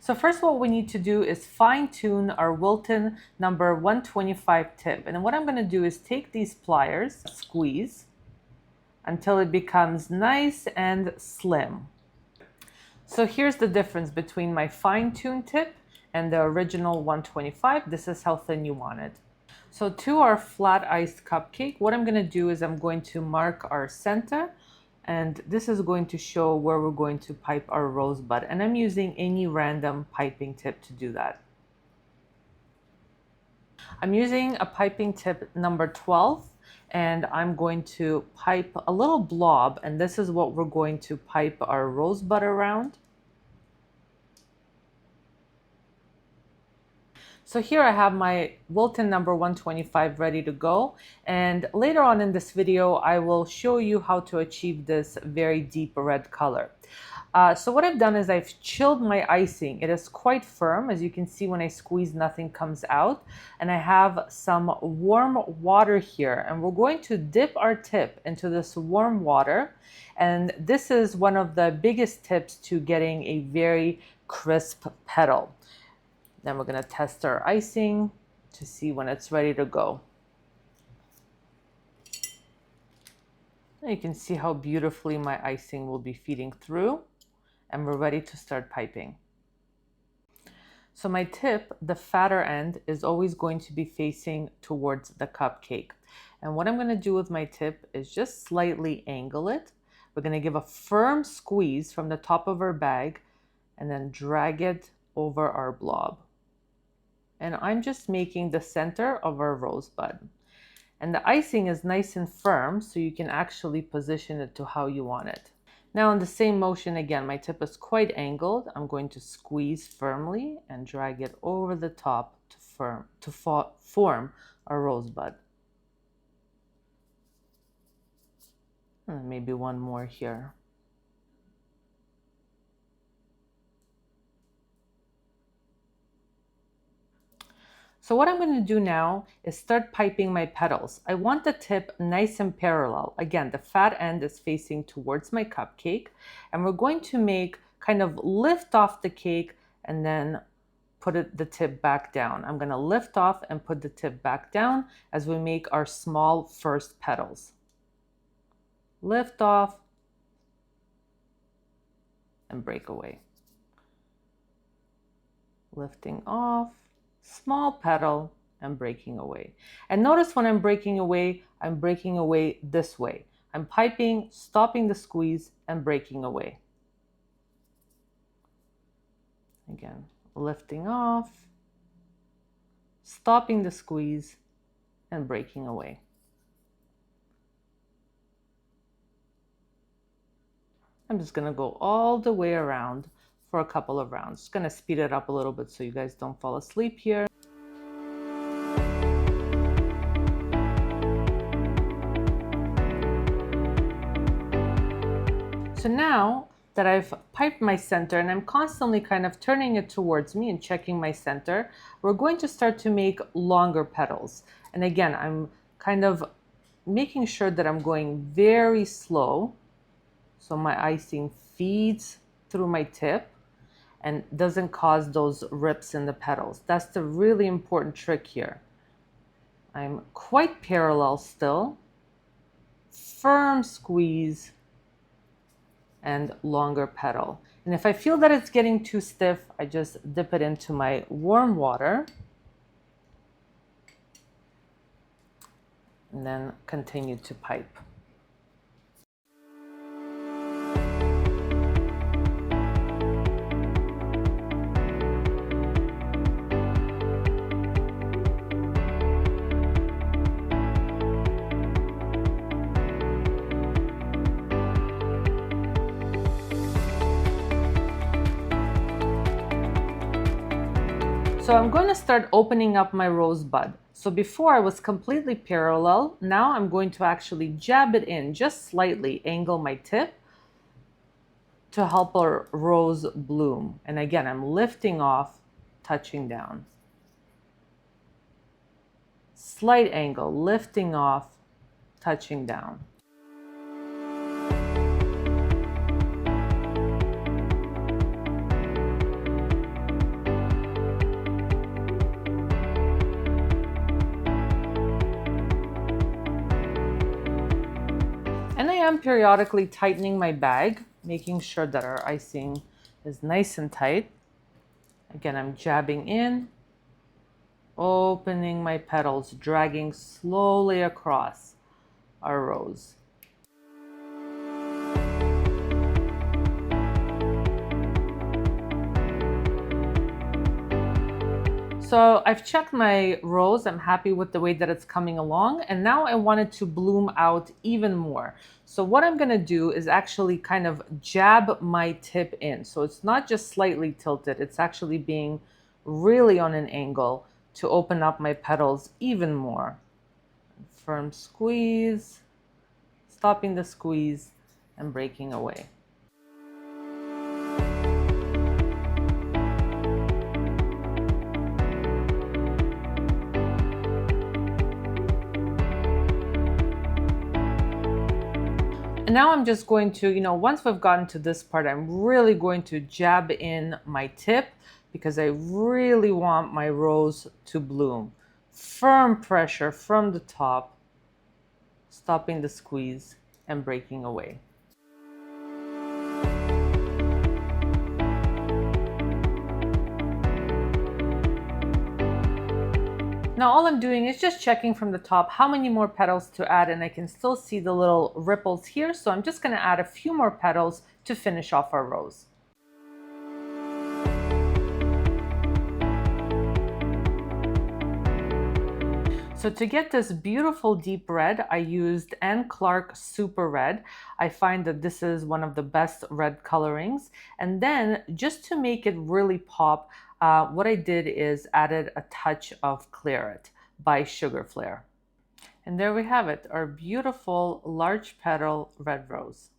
So first what we need to do is fine tune our Wilton number 125 tip. And what I'm going to do is take these pliers, squeeze until it becomes nice and slim. So here's the difference between my fine tuned tip and the original 125. This is how thin you want it. So to our flat iced cupcake, what I'm going to do is I'm going to mark our center, and this is going to show where we're going to pipe our rosebud. And I'm using any random piping tip to do that. I'm using a piping tip number 12, and I'm going to pipe a little blob, and this is what we're going to pipe our rosebud around. So here I have my Wilton number 125 ready to go, and later on in this video I will show you how to achieve this very deep red color. So what I've done is I've chilled my icing. It is quite firm. As you can see, when I squeeze, nothing comes out. And I have some warm water here, and we're going to dip our tip into this warm water. And this is one of the biggest tips to getting a very crisp petal. Then we're going to test our icing to see when it's ready to go. Now you can see how beautifully my icing will be feeding through, and we're ready to start piping. So my tip, the fatter end, is always going to be facing towards the cupcake. And what I'm going to do with my tip is just slightly angle it. We're going to give a firm squeeze from the top of our bag and then drag it over our blob. And I'm just making the center of our rosebud. And the icing is nice and firm, so you can actually position it to how you want it. Now in the same motion again, my tip is quite angled. I'm going to squeeze firmly and drag it over the top to form a rosebud. And maybe one more here. So what I'm going to do now is start piping my petals. I want the tip nice and parallel. Again, the fat end is facing towards my cupcake, and we're going to make kind of lift off the cake and then put the tip back down. I'm going to lift off and put the tip back down as we make our small first petals. Lift off and break away. Lifting off. Small petal and breaking away. And notice when I'm breaking away this way. I'm piping, stopping the squeeze, and breaking away. Again, lifting off, stopping the squeeze, and breaking away. I'm just going to go all the way around for a couple of rounds. Just going to speed it up a little bit so you guys don't fall asleep here. So now that I've piped my center and I'm constantly kind of turning it towards me and checking my center, we're going to start to make longer petals. And again, I'm kind of making sure that I'm going very slow so my icing feeds through my tip and doesn't cause those rips in the petals. That's the really important trick here. I'm quite parallel still, firm squeeze, and longer petal. And if I feel that it's getting too stiff, I just dip it into my warm water and then continue to pipe. So I'm going to start opening up my rosebud. So before I was completely parallel, now I'm going to actually jab it in, just slightly angle my tip to help our rose bloom. And again, I'm lifting off, touching down. Slight angle, lifting off, touching down. periodically tightening my bag, making sure that our icing is nice and tight. Again, I'm jabbing in, opening my petals, dragging slowly across our rows. So I've checked my rows. I'm happy with the way that it's coming along. And now I want it to bloom out even more. So what I'm going to do is actually kind of jab my tip in. So it's not just slightly tilted. It's actually being really on an angle to open up my petals even more. Firm squeeze, stopping the squeeze and breaking away. And now I'm just going to, once we've gotten to this part, I'm really going to jab in my tip because I really want my rose to bloom. Firm pressure from the top, stopping the squeeze and breaking away. Now all I'm doing is just checking from the top how many more petals to add, and I can still see the little ripples here, so I'm just going to add a few more petals to finish off our rose. So to get this beautiful deep red, I used Anne Clark Super Red. I find that this is one of the best red colorings. And then just to make it really pop, what I did is added a touch of Claret by Sugar Flare. And there we have it, our beautiful large petal red rose.